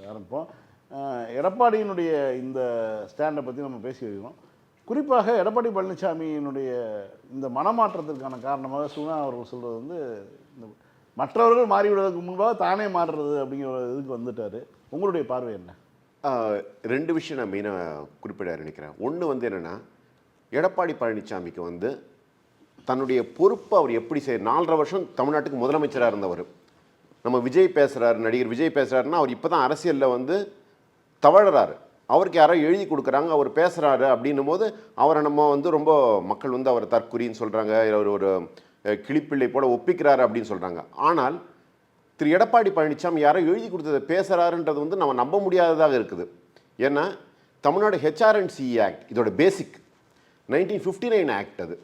ஆரம்பிப்போம். எடப்பாடியினுடைய இந்த ஸ்டாண்டை பற்றி நம்ம பேசி வைக்கிறோம். குறிப்பாக எடப்பாடி பழனிசாமியினுடைய இந்த மனமாற்றத்திற்கான காரணமாக சுகுணா அவர்கள் சொல்கிறது வந்து இந்த மற்றவர்கள் மாறிவிடுவதற்கு முன்பாக தானே மாறுறது அப்படிங்கிற ஒரு இதுக்கு வந்துட்டார். உங்களுடைய பார்வை என்ன? ரெண்டு விஷயம் நான் மெயினாக குறிப்பிட நினைக்கிறேன். ஒன்று வந்து என்னென்னா, எடப்பாடி பழனிசாமிக்கு வந்து தன்னுடைய பொறுப்பை அவர் எப்படி 4.5 வருஷம் தமிழ்நாட்டுக்கு முதலமைச்சராக இருந்தவர். நம்ம விஜய் பேசுகிறார், நடிகர் விஜய் பேசுகிறாருன்னா அவர் இப்போ தான் அரசியலில் வந்து தவழறாரு. அவருக்கு யாரோ எழுதி கொடுக்குறாங்க, அவர் பேசுகிறாரு அப்படின்னும் போது அவரை நம்ம வந்து ரொம்ப மக்கள் வந்து அவர் தற்குறின்னு சொல்கிறாங்க, அவர் ஒரு கிளிப்பிள்ளை போல ஒப்பிக்கிறாரு அப்படின்னு சொல்கிறாங்க. ஆனால் திரு எடப்பாடி பழனிசாமி யாரோ எழுதி கொடுத்ததை பேசுகிறாருன்றது வந்து நம்ம நம்ப முடியாததாக இருக்குது. ஏன்னா தமிழ்நாடு HRNCE ஆக்ட் இதோட பேசிக் 1959 ஆக்ட். அது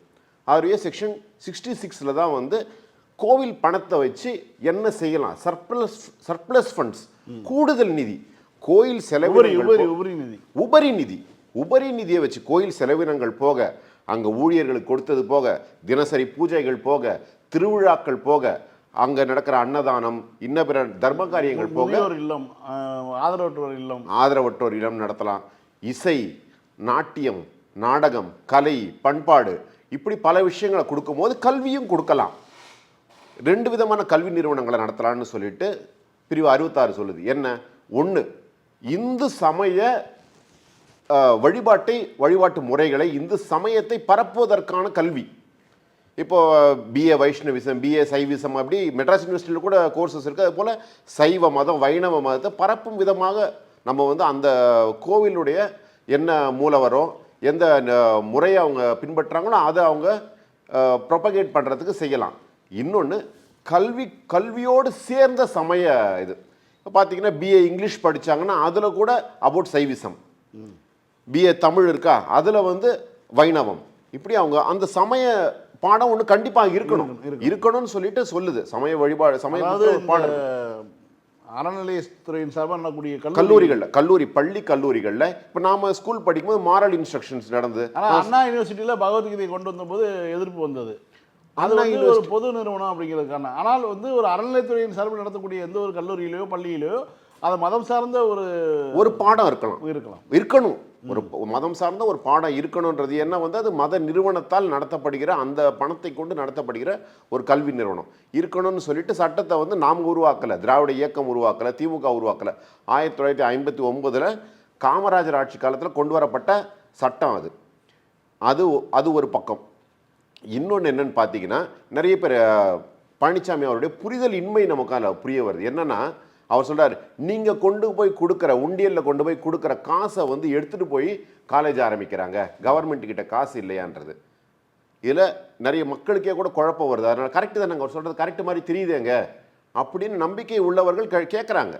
அவருடைய செக்ஷன் 66 தான் வந்து கோவில் பணத்தை வச்சு என்ன செய்யலாம், சர்ப்ளஸ் ஃபண்ட்ஸ், கூடுதல் நிதி, கோயில் செலவினங்கள், உபரி நிதியை வச்சு கோயில் செலவினங்கள் போக, அங்கே ஊழியர்களுக்கு கொடுத்தது போக, தினசரி பூஜைகள் போக, திருவிழாக்கள் போக, அங்கே நடக்கிற அன்னதானம், இன்ன பிற தர்ம காரியங்கள் போக, இல்லம், ஆதரவற்றோர் இல்லம் நடத்தலாம். இசை, நாட்டியம், நாடகம், கலை, பண்பாடு, இப்படி பல விஷயங்களை கொடுக்கும்போது கல்வியும் கொடுக்கலாம். 2 விதமான கல்வி நிறுவனங்களை நடத்தலாம்னு சொல்லிட்டு பிரிவு 66 சொல்லுது. என்ன? ஒன்று, இந்து சமய வழிபாட்டு முறைகளை, இந்து சமயத்தை பரப்புவதற்கான கல்வி. இப்போ BA வைஷ்ணவிசம், BA சைவிசம், அப்படி மெட்ராஸ் யூனிவர்சிட்டியில் கூட கோர்சஸ் இருக்குது. அது போல் சைவ மதம், வைணவ மதத்தை பரப்பும் விதமாக நம்ம வந்து அந்த கோவிலுடைய என்ன மூலவரம், எந்த முறையை அவங்க பின்பற்றுறாங்களோ அதை அவங்க ப்ரொபகேட் பண்ணுறதுக்கு செய்யலாம். இன்னொன்று, கல்வியோடு சேர்ந்த சமய இது. இப்போ பார்த்தீங்கன்னா BA இங்கிலீஷ் படித்தாங்கன்னா அதில் கூட அபவுட் சைவிசம், BA தமிழ் இருக்கா அதில் வந்து வைணவம், இப்படி அவங்க அந்த சமய பாடம் ஒன்று கண்டிப்பாக இருக்கணும்னு சொல்லிட்டு சொல்லுது. சமய வழிபாடு, சமய பாடம் அறநிலையத்துறையின் சார்பாக நடக்கக்கூடிய கல்லூரி கல்லூரிகளில் இப்போ நாம ஸ்கூல் படிக்கும்போது மாரல் இன்ஸ்ட்ரக்ஷன்ஸ் நடந்தது. ஆனால் அண்ணா யூனிவர்சிட்டியில் பகவத்கீதை கொண்டு வந்தபோது எதிர்ப்பு வந்தது. அது வந்து ஒரு பொது நிறுவனம் அப்படிங்கிறதுக்கான. ஆனால் வந்து ஒரு அறநிலையத்துறையின் சார்பில் நடத்தக்கூடிய எந்த ஒரு கல்லூரியிலையோ பள்ளியிலையோ அது மதம் சார்ந்த ஒரு பாடம் இருக்கணும். ஒரு மதம் சார்ந்த ஒரு பாடம் இருக்கணுன்றது என்ன வந்து அது மத நிறுவனத்தால் நடத்தப்படுகிற, அந்த பணத்தை கொண்டு நடத்தப்படுகிற ஒரு கல்வி நிறுவனம் இருக்கணும்னு சொல்லிட்டு சட்டத்தை வந்து நாம் உருவாக்கலை, திராவிட இயக்கம் உருவாக்கலை, திமுக உருவாக்கலை. 1959 காமராஜர் ஆட்சி காலத்தில் கொண்டு வரப்பட்ட சட்டம் அது ஒரு பக்கம். இன்னொன்று என்னன்னு பார்த்தீங்கன்னா, நிறைய பேர் பழனிசாமி அவருடைய புரிதல் இன்மை நமக்கால புரிய வருது. என்னன்னா, அவர் சொல்கிறார், நீங்கள் கொண்டு போய் கொடுக்குற உண்டியலில் கொண்டு போய் கொடுக்குற காசை வந்து எடுத்துகிட்டு போய் காலேஜ் ஆரம்பிக்கிறாங்க, கவர்மெண்ட்டுக்கிட்ட காசு இல்லையான்றது. இதில் நிறைய மக்களுக்கே கூட குழப்பம் வருது. அதனால் கரெக்டு தான், நாங்கள் அவர் சொல்கிறது கரெக்டு மாதிரி தெரியுதுங்க அப்படின்னு நம்பிக்கை உள்ளவர்கள் கேட்குறாங்க.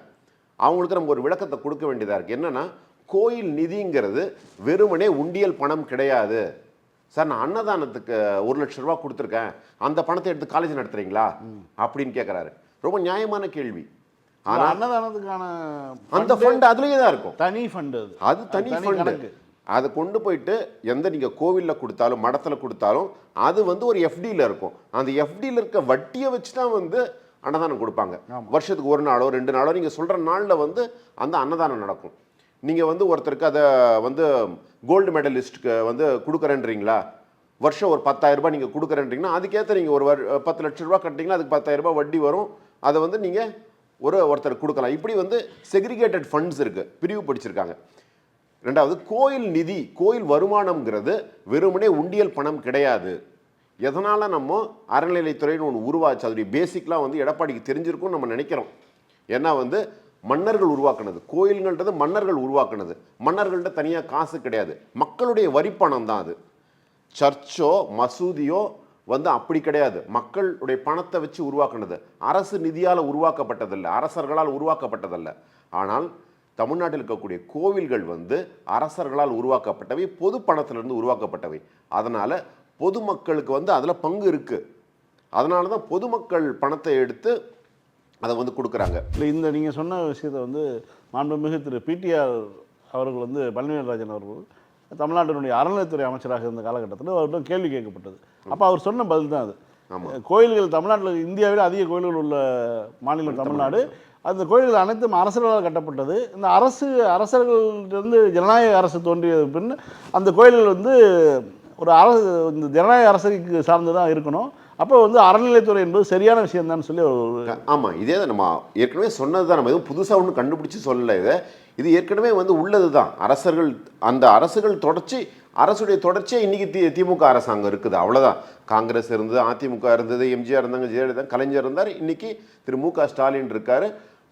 அவங்களுக்கு நம்ம ஒரு விளக்கத்தை கொடுக்க வேண்டியதாக இருக்குது. என்னென்னா, கோயில் நிதிங்கிறது வெறுமனே உண்டியல் பணம் கிடையாது சார். நான் அன்னதானத்துக்கு 1 லட்ச ரூபா கொடுத்துருக்கேன், அந்த பணத்தை எடுத்து காலேஜ் நடத்துறீங்களா அப்படின்னு கேட்குறாரு. ரொம்ப நியாயமான கேள்வி. ஆனால் அன்னதானத்துக்கான அந்த ஃபண்ட் அதுலேயே தான் இருக்கும், தனி ஃபண்டு. அது தனி ஃபண்டு. அதை கொண்டு போயிட்டு எந்த நீங்கள் கோவிலில் கொடுத்தாலும் மடத்தில் கொடுத்தாலும் அது வந்து ஒரு FDயில் இருக்கும். அந்த FDயில் இருக்க வட்டியை வச்சு தான் வந்து அன்னதானம் கொடுப்பாங்க. வருஷத்துக்கு 1 நாளோ 2 நாளோ நீங்கள் சொல்கிற நாளில் வந்து அந்த அன்னதானம் நடக்கும். நீங்கள் வந்து ஒருத்தருக்கு அதை வந்து கோல்டு மெடலிஸ்ட்டுக்கு வந்து கொடுக்குறேன்றீங்களா, வருஷம் ஒரு 10,000 ரூபாய் நீங்கள் கொடுக்குறேன்றீங்கன்னா அதுக்கேற்ற நீங்கள் ஒரு 10 லட்ச ரூபா கட்டிங்கன்னா அதுக்கு 10,000 ரூபாய் வட்டி வரும். அதை வந்து நீங்கள் ஒருத்தர் கொடுக்கலாம். இப்படி வந்து செக்ரிகேட்டட் ஃபண்ட்ஸ் இருக்குது, பிரிவு படிச்சிருக்காங்க. ரெண்டாவது, கோயில் நிதி, கோயில் வருமானம்ங்கிறது வெறுமனே உண்டியல் பணம் கிடையாது. எதனால் நம்ம அறநிலையத்துறைன்னு ஒன்று உருவாச்சு, அதோடைய பேசிக்லாம் வந்து எடப்பாடிக்கு தெரிஞ்சிருக்கும்னு நம்ம நினைக்கிறோம். ஏன்னா வந்து மன்னர்கள் உருவாக்குனது, கோயில்கள்ன்றது மன்னர்கள் உருவாக்குனது. மன்னர்கள்ட்ட தனியாக காசு கிடையாது, மக்களுடைய வரிப்பணம் தான் அது. சர்ச்சோ மசூதியோ வந்து அப்படி கிடையாது, மக்களுடைய பணத்தை வச்சு உருவாக்குனது. அரசு நிதியால் உருவாக்கப்பட்டதல்ல, அரசர்களால் உருவாக்கப்பட்டதல்ல. ஆனால் தமிழ்நாட்டில் இருக்கக்கூடிய கோவில்கள் வந்து அரசர்களால் உருவாக்கப்பட்டவை, பொது பணத்திலிருந்து உருவாக்கப்பட்டவை. அதனால் பொதுமக்களுக்கு வந்து அதில் பங்கு இருக்குது. அதனால தான் பொதுமக்கள் பணத்தை எடுத்து அதை வந்து கொடுக்குறாங்க. இல்லை, இந்த நீங்கள் சொன்ன விஷயத்தை வந்து மாண்புமிகு திரு PTR அவர்கள் வந்து பழனிவேல்ராஜன் அவர்கள் தமிழ்நாட்டினுடைய அறநிலையத்துறை அமைச்சராக இருந்த காலகட்டத்தில் அவர்கிட்ட கேள்வி கேட்கப்பட்டது. அப்போ அவர் சொன்ன பதில் தான் அது. கோயில்கள் தமிழ்நாட்டில், இந்தியாவில் அதிக கோயில்கள் உள்ள மாநிலம் தமிழ்நாடு. அந்த கோயில்கள் அனைத்தும் அரசர்களால் கட்டப்பட்டது. இந்த அரசர்கள்ட்டிருந்து ஜனநாயக அரசு தோன்றிய பின் அந்த கோயில்கள் வந்து ஒரு இந்த ஜனநாயக அரசுக்கு சார்ந்து தான் இருக்கணும். அப்போ வந்து அறநிலைத்துறை என்பது சரியான விஷயம் தான் சொல்லி ஆமாம், இதே தான் நம்ம ஏற்கனவே சொன்னது தான். நம்ம எதுவும் புதுசாக ஒன்றும் கண்டுபிடிச்சி சொல்லலை. இது ஏற்கனவே வந்து உள்ளது தான். அந்த அரசுகள் தொடர்ச்சி, அரசுடைய தொடர்ச்சியாக இன்றைக்கி திமுக அரசாங்கம் இருக்குது, அவ்வளோதான். காங்கிரஸ் இருந்தது, அதிமுக இருந்தது, எம்ஜிஆர் இருந்தாங்க, ஜெயலலிதா, கலைஞர் இருந்தார், இன்றைக்கி திரு மு.க. ஸ்டாலின் இருக்கார்.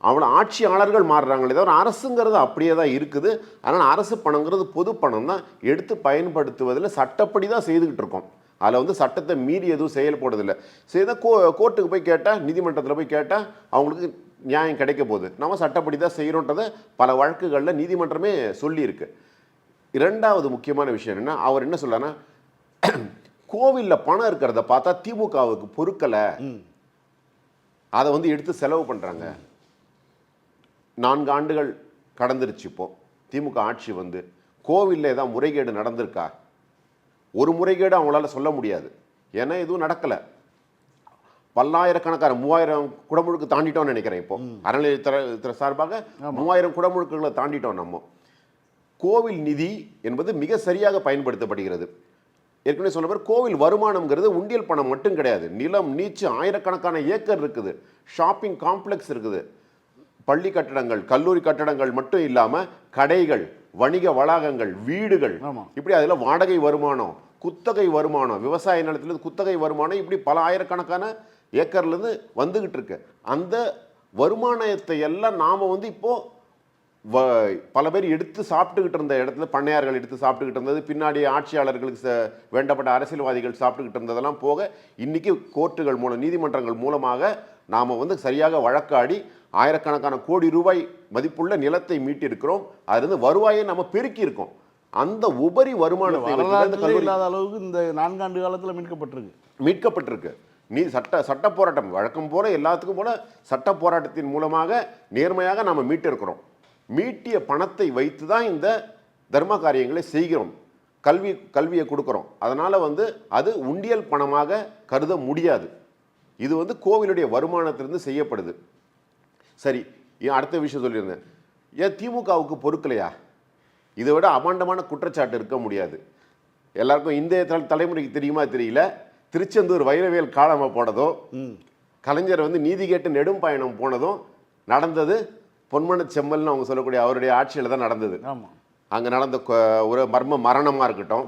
அவ்வளோ ஆட்சியாளர்கள் மாறுறாங்களே தவிர அரசுங்கிறது அப்படியே தான் இருக்குது. அதனால் அரசு பணங்கிறது பொது பணம் தான், எடுத்து பயன்படுத்துவதில் சட்டப்படி தான் செய்துக்கிட்டு இருக்கோம். அதில் வந்து சட்டத்தை மீறி எதுவும் செயல்படுறதில்லை. செய்தால் கோர்ட்டுக்கு போய் கேட்டால், நீதிமன்றத்தில் போய் கேட்டால் அவங்களுக்கு நியாயம் கிடைக்க போகுது. நம்ம சட்டப்படி தான் செய்கிறோன்றதை பல வழக்குகளில் நீதிமன்றமே சொல்லியிருக்கு. இரண்டாவது முக்கியமான விஷயம் என்னென்னா, அவர் என்ன சொல்றாருன்னா, கோவிலில் பணம் இருக்கிறத பார்த்தா திமுகவுக்கு பொறுக்கலை, அதை வந்து எடுத்து செலவு பண்ணுறாங்க. 4 ஆண்டுகள் கடந்துருச்சு. இப்போ திமுக ஆட்சி வந்து கோவிலில் ஏதாவது முறைகேடு நடந்திருக்கா? ஒரு முறைகேடு அவங்களால சொல்ல முடியாது, ஏன்னா எதுவும் நடக்கலை. பல்லாயிரக்கணக்கான 3000 குடமுழுக்கு தாண்டிட்டோம்னு நினைக்கிறேன். இப்போ அறநிலையத்துறை சார்பாக 3000 குடமுழுக்குகளை தாண்டிட்டோம். நம்ம கோவில் நிதி என்பது மிக சரியாக பயன்படுத்தப்படுகிறது. ஏற்கனவே சொன்ன பேர் கோவில் வருமானம்ங்கிறது உண்டியல் பணம் மட்டும் கிடையாது. நிலம், நீச்சு, ஆயிரக்கணக்கான ஏக்கர் இருக்குது, ஷாப்பிங் காம்ப்ளெக்ஸ் இருக்குது, பள்ளி கட்டடங்கள், கல்லூரி கட்டடங்கள் மட்டும் இல்லாமல் கடைகள், வணிக வளாகங்கள், வீடுகள், இப்படி அதில் வாடகை வருமானம், குத்தகை வருமானம், விவசாய நிலத்திலிருந்து குத்தகை வருமானம், இப்படி பல ஆயிரக்கணக்கான ஏக்கர்லேருந்து வந்துக்கிட்டு இருக்கு. அந்த வருமானத்தை எல்லாம் நாம் வந்து இப்போது பல பேர் எடுத்து சாப்பிட்டுக்கிட்டு இருந்த இடத்துல, பண்ணையார்கள் எடுத்து சாப்பிட்டுக்கிட்டு இருந்தது, பின்னாடி ஆட்சியாளர்களுக்கு வேண்டப்பட்ட அரசியல்வாதிகள் சாப்பிட்டுக்கிட்டு இருந்ததெல்லாம் போக இன்றைக்கி கோர்ட்டுகள் மூலம், நீதிமன்றங்கள் மூலமாக நாம் வந்து சரியாக வழக்காடி ஆயிரக்கணக்கான கோடி ரூபாய் மதிப்புள்ள நிலத்தை மீட்டிருக்கிறோம். அதிலிருந்து வருவாயை நம்ம பெருக்கி இருக்கோம். அந்த உபரி வருமானத்தை இல்லாத அளவுக்கு இந்த 4 ஆண்டு காலத்தில் மீட்கப்பட்டிருக்கு. சட்ட போராட்டம் வழக்கம் போல, எல்லாத்துக்கும் போல சட்ட போராட்டத்தின் மூலமாக நேர்மையாக நாம் மீட்டிருக்கிறோம். மீட்டிய பணத்தை வைத்து தான் இந்த தர்ம காரியங்களை செய்கிறோம், கல்வியை கொடுக்குறோம். அதனால் வந்து அது உண்டியல் பணமாக கருத முடியாது. இது வந்து கோவிலுடைய வருமானத்திலிருந்து செய்யப்படுது. சரி, அடுத்த விஷயம் சொல்லியிருந்தேன். ஏன் திமுகவுக்கு பொறுக்கலையா? இதை விட அபாண்டமான குற்றச்சாட்டு இருக்க முடியாது. எல்லாருக்கும் இந்த தலைமுறைக்கு தெரியுமா தெரியல, திருச்செந்தூர் வைரவேல் காலமாக போனதும், கலைஞர் வந்து நீதி கேட்டு நெடும் பயணம் போனதும் நடந்தது பொன்மன செம்மல்னு அவங்க சொல்லக்கூடிய அவருடைய ஆட்சியில் தான் நடந்தது. அங்கே நடந்த ஒரு மரணமாக இருக்கட்டும்,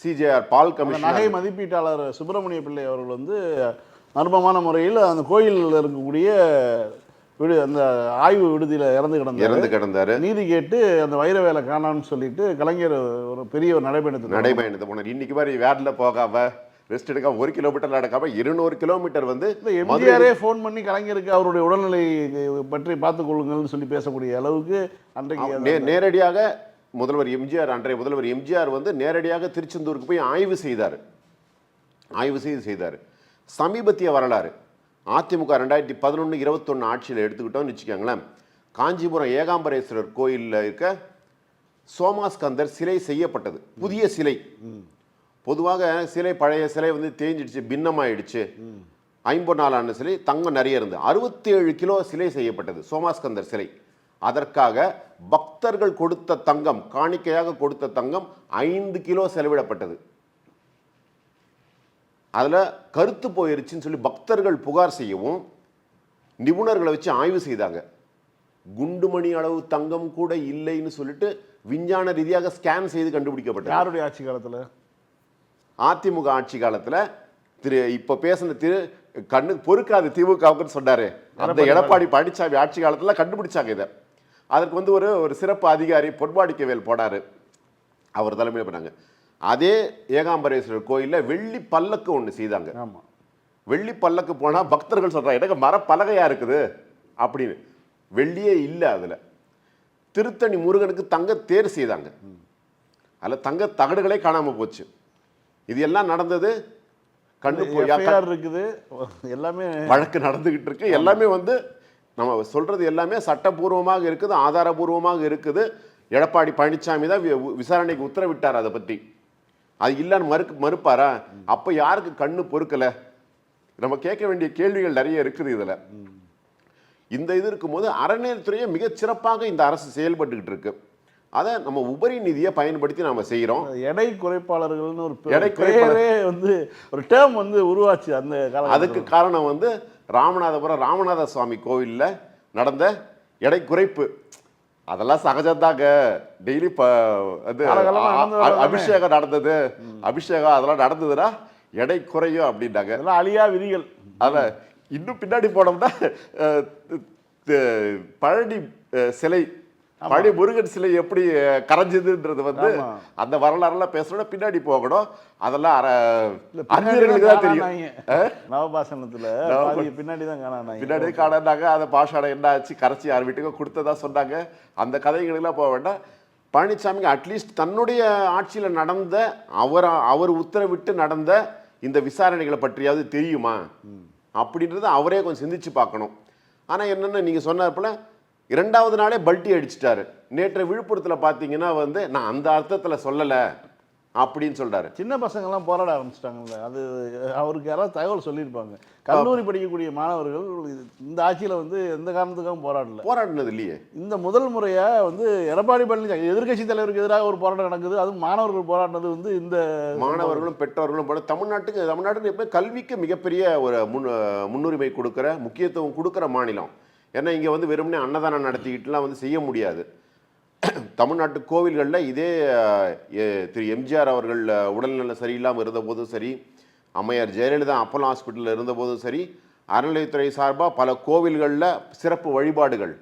சிஜேஆர் பால் கமிஷன் நகை மதிப்பீட்டாளர் சுப்பிரமணிய பிள்ளை அவர்கள் வந்து மர்மமான முறையில் அந்த கோயிலில் இருக்கக்கூடிய அந்த ஆய்வு விடுதியில் இறந்து கிடந்தார். நீதி கேட்டு அந்த வைர வேலை காணான்னு சொல்லிட்டு கலைஞர் ஒரு பெரிய ஒரு நடைபயணத்தை போனார். இன்னைக்கு மாதிரி வேனில் போகாம ரெஸ்ட் எடுக்காம 1 கிலோமீட்டர் நடக்காம 200 கிலோமீட்டர் வந்து எம்ஜிஆரே ஃபோன் பண்ணி கலைஞருக்கு அவருடைய உடல்நிலை பற்றி பார்த்துக் கொள்ளுங்கள்னு சொல்லி பேசக்கூடிய அளவுக்கு அன்றைக்கு நேரடியாக அன்றைய முதல்வர் எம்ஜிஆர் வந்து நேரடியாக திருச்செந்தூருக்கு போய் ஆய்வு செய்தார். சமீபத்திய வரலாறு அதிமுக 2011-21 ஆட்சியில் எடுத்துக்கிட்டோம்னு வச்சுக்கோங்களேன். காஞ்சிபுரம் ஏகாம்பரேஸ்வரர் கோயிலில் இருக்க சோமாஸ்கந்தர் சிலை செய்யப்பட்டது, புதிய சிலை. பொதுவாக பழைய சிலை வந்து தேஞ்சிடுச்சு, பின்னமாயிடுச்சு. 54 சிலை, தங்கம் நிறைய இருந்து 67 கிலோ சிலை செய்யப்பட்டது, சோமாஸ்கந்தர் சிலை. அதற்காக பக்தர்கள் கொடுத்த தங்கம், காணிக்கையாக கொடுத்த தங்கம் 5 கிலோ செலவிடப்பட்டது. அதில் கருத்து போயிருச்சுன்னு சொல்லி பக்தர்கள் புகார் செய்யவும் நிபுணர்களை வச்சு ஆய்வு செய்தாங்க. குண்டுமணி அளவு தங்கம் கூட இல்லைன்னு சொல்லிட்டு விஞ்ஞான ரீதியாக ஸ்கேன் செய்து கண்டுபிடிக்கப்பட்டது. யாருடைய ஆட்சி காலத்தில்? அதிமுக ஆட்சி காலத்தில் இப்போ பேசின கண்ணுக்கு பொறுக்காது திமுகவுக்குன்னு சொன்னார். அந்த எடப்பாடி பழனிசாமி ஆட்சி காலத்தில் கண்டுபிடிச்சாங்க இதை. அதற்கு வந்து ஒரு சிறப்பு அதிகாரி பொன்வாடிக்கவேல் போனார், அவர் தலைமையில் பண்ணாங்க. அதே ஏகாம்பரேஸ்வரர் கோயிலில் வெள்ளி பல்லக்கு ஒன்று செய்தாங்க. வெள்ளி பல்லக்கு போனால் பக்தர்கள் சொல்கிறாங்க, எனக்கு மரப்பலகையாக இருக்குது அப்படின்னு. வெள்ளியே இல்லை அதில். திருத்தணி முருகனுக்கு தங்க தேர் செய்தாங்க, அதில் தங்க தகடுகளே காணாமல் போச்சு. இது எல்லாம் நடந்தது, இருக்குது, எல்லாமே வழக்கு நடந்துகிட்டு இருக்கு. எல்லாமே வந்து நம்ம சொல்றது எல்லாமே சட்டபூர்வமாக இருக்குது, ஆதாரபூர்வமாக இருக்குது. எடப்பாடி பழனிசாமி தான் விசாரணைக்கு உத்தரவிட்டார். அதை பற்றி அது இல்லைன்னு மறுப்பாரா? அப்போ யாருக்கு கண்ணு பொறுக்கலை? நம்ம கேட்க வேண்டிய கேள்விகள் நிறைய இருக்குது இதில். இந்த இது இருக்கும்போது அறநிலையத்துறையை மிகச் சிறப்பாக இந்த அரசு செயல்பட்டுக்கிட்டு இருக்கு. அதை நம்ம உபரி நிதியை பயன்படுத்தி நாம செய்கிறோம். எடை குறைப்பாளர்கள்னு ஒரு எடை குறைப்பாளர் பேரே வந்து ஒரு டேர்ம் வந்து உருவாச்சு அந்த கால. அதுக்கு காரணம் வந்து ராமநாதபுரம் ராமநாத சுவாமி கோவிலில் நடந்த எடை குறைப்பு. அதெல்லாம் சகஜம்தாங்க. டெய்லி அது அபிஷேகம் நடந்தது, அபிஷேகம் அதெல்லாம் நடந்ததுன்னா எடை குறையும் அப்படின்னாங்க. அதெல்லாம் அழியா விதிகள். அதில் இன்னும் பின்னாடி போனோம்னா பழனி சிலை, பழனி முருகன் சிலை எப்படி கரைஞ்சதுன்றது வந்து அந்த வரலாறுலாம் பேசணும்னா பின்னாடி போகணும். அதெல்லாம் அறிஞர்களுக்கு தான் தெரியும். நவபாசனத்துல பின்னாடி தான் காணாங்க, பின்னாடி காணாங்க. அந்த பாஷாடம் என்ன ஆச்சு, கரைச்சி யார் வீட்டுக்கும் கொடுத்ததா சொன்னாங்க. அந்த கதைகளுக்கெல்லாம் போக வேண்டாம். பழனிசாமிக்கு அட்லீஸ்ட் தன்னுடைய ஆட்சியில் நடந்த அவர் உத்தரவிட்டு நடந்த இந்த விசாரணைகளை பற்றியாவது தெரியுமா அப்படின்றத அவரே கொஞ்சம் சிந்திச்சு பார்க்கணும். ஆனால் என்னென்ன நீங்கள் சொன்னப்பல 2வது நாளே பல்ட்டி அடிச்சிட்டாரு. நேற்று விழுப்புரத்தில் பார்த்தீங்கன்னா வந்து நான் அந்த அர்த்தத்தில் சொல்லலை அப்படின்னு சொல்றாரு. சின்ன பசங்கள்லாம் போராட ஆரம்பிச்சிட்டாங்கல்ல, அது அவருக்கு யாராவது தகவல் சொல்லியிருப்பாங்க. கல்லூரி படிக்கக்கூடிய மாணவர்கள் இந்த ஆட்சியில் வந்து எந்த காரணத்துக்காகவும் போராடினது இல்லையே. இந்த முதல் முறையாக வந்து எடப்பாடி பழனிசாமி எதிர்கட்சி தலைவருக்கு எதிராக ஒரு போராட்டம் நடக்குது. அதுவும் மாணவர்கள் போராடினது வந்து இந்த மாணவர்களும் பெற்றோர்களும் தமிழ்நாட்டுக்கு எப்போ கல்விக்கு மிகப்பெரிய ஒரு முன்னுரிமை கொடுக்குற, முக்கியத்துவம் கொடுக்குற மாநிலம். ஏன்னா இங்கே வந்து வெறுமனே அன்னதானம் நடத்திக்கிட்டுலாம் வந்து செய்ய முடியாது. தமிழ்நாட்டு கோவில்களில் இதே திரு எம்ஜிஆர் அவர்கள் உடல்நல சரியில்லாமல் இருந்தபோதும் சரி, அம்மையார் ஜெயலலிதா அப்போலோ ஹாஸ்பிட்டலில் இருந்தபோதும் சரி, அறநிலையத்துறை சார்பாக பல கோவில்களில் சிறப்பு வழிபாடுகள்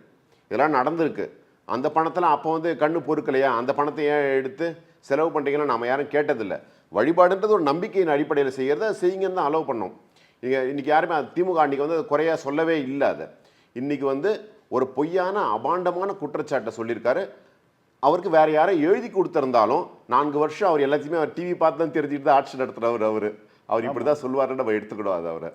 இதெல்லாம் நடந்திருக்கு. அந்த பணத்தில் அப்போ வந்து கண்ணு பொறுக்கலையா, அந்த பணத்தை ஏன் எடுத்து செலவு பண்ணுறீங்கன்னா நம்ம யாரும் கேட்டதில்லை. வழிபாடுன்றது ஒரு நம்பிக்கையின் அடிப்படையில் செய்கிறத செய்யுங்கன்னு தான் அலோவ் பண்ணோம். இன்றைக்கி யாருமே திமுக அன்றைக்கி வந்து குறையாக சொல்லவே இல்லை. அதை இன்றைக்கி வந்து ஒரு பொய்யான அபாண்டமான குற்றச்சாட்டை சொல்லியிருக்காரு. அவருக்கு வேற யாரும் எழுதி கொடுத்திருந்தாலும் 4 வருஷம் அவர் எல்லாத்தையுமே அவர் டிவி பார்த்து தான் தெரிஞ்சுட்டு தான் ஆட்சி நடத்துகிறவர். அவர் இப்படி தான் சொல்லுவாருன்னு நம்ம எடுத்துக்கிடும் அது அவரை.